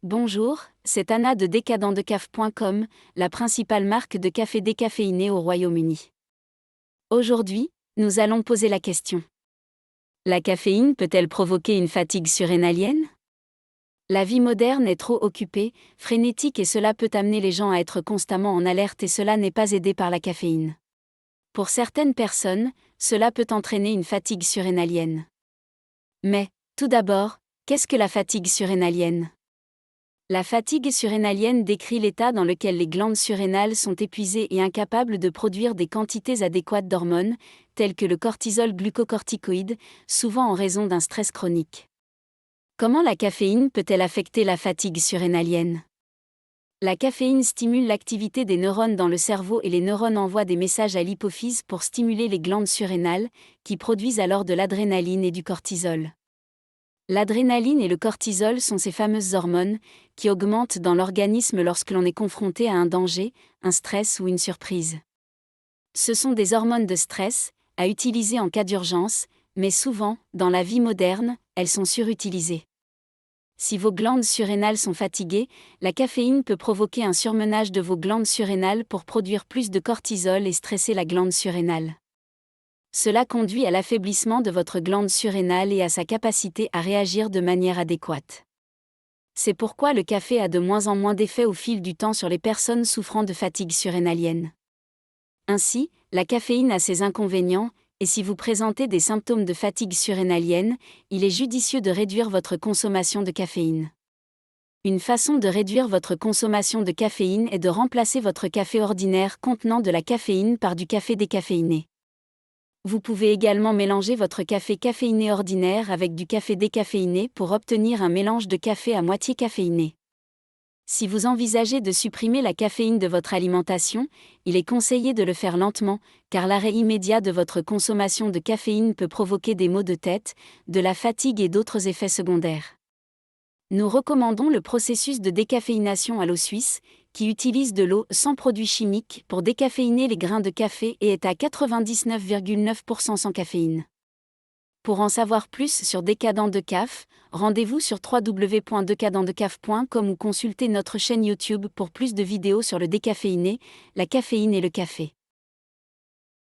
Bonjour, c'est Anna de decadentdecaf.com, la principale marque de café décaféiné au Royaume-Uni. Aujourd'hui, nous allons poser la question. La caféine peut-elle provoquer une fatigue surrénalienne? La vie moderne est trop occupée, frénétique et cela peut amener les gens à être constamment en alerte et cela n'est pas aidé par la caféine. Pour certaines personnes, cela peut entraîner une fatigue surrénalienne. Mais, tout d'abord, qu'est-ce que la fatigue surrénalienne? La fatigue surrénalienne décrit l'état dans lequel les glandes surrénales sont épuisées et incapables de produire des quantités adéquates d'hormones, telles que le cortisol glucocorticoïde, souvent en raison d'un stress chronique. Comment la caféine peut-elle affecter la fatigue surrénalienne? La caféine stimule l'activité des neurones dans le cerveau et les neurones envoient des messages à l'hypophyse pour stimuler les glandes surrénales, qui produisent alors de l'adrénaline et du cortisol. L'adrénaline et le cortisol sont ces fameuses hormones qui augmentent dans l'organisme lorsque l'on est confronté à un danger, un stress ou une surprise. Ce sont des hormones de stress, à utiliser en cas d'urgence, mais souvent, dans la vie moderne, elles sont surutilisées. Si vos glandes surrénales sont fatiguées, la caféine peut provoquer un surmenage de vos glandes surrénales pour produire plus de cortisol et stresser la glande surrénale. Cela conduit à l'affaiblissement de votre glande surrénale et à sa capacité à réagir de manière adéquate. C'est pourquoi le café a de moins en moins d'effet au fil du temps sur les personnes souffrant de fatigue surrénalienne. Ainsi, la caféine a ses inconvénients, et si vous présentez des symptômes de fatigue surrénalienne, il est judicieux de réduire votre consommation de caféine. Une façon de réduire votre consommation de caféine est de remplacer votre café ordinaire contenant de la caféine par du café décaféiné. Vous pouvez également mélanger votre café caféiné ordinaire avec du café décaféiné pour obtenir un mélange de café à moitié caféiné. Si vous envisagez de supprimer la caféine de votre alimentation, il est conseillé de le faire lentement, car l'arrêt immédiat de votre consommation de caféine peut provoquer des maux de tête, de la fatigue et d'autres effets secondaires. Nous recommandons le processus de décaféination à l'eau suisse, qui utilise de l'eau sans produits chimiques pour décaféiner les grains de café et est à 99,9% sans caféine. Pour en savoir plus sur Décadent Decaf, rendez-vous sur www.decadentdecaf.com ou consultez notre chaîne YouTube pour plus de vidéos sur le décaféiné, la caféine et le café.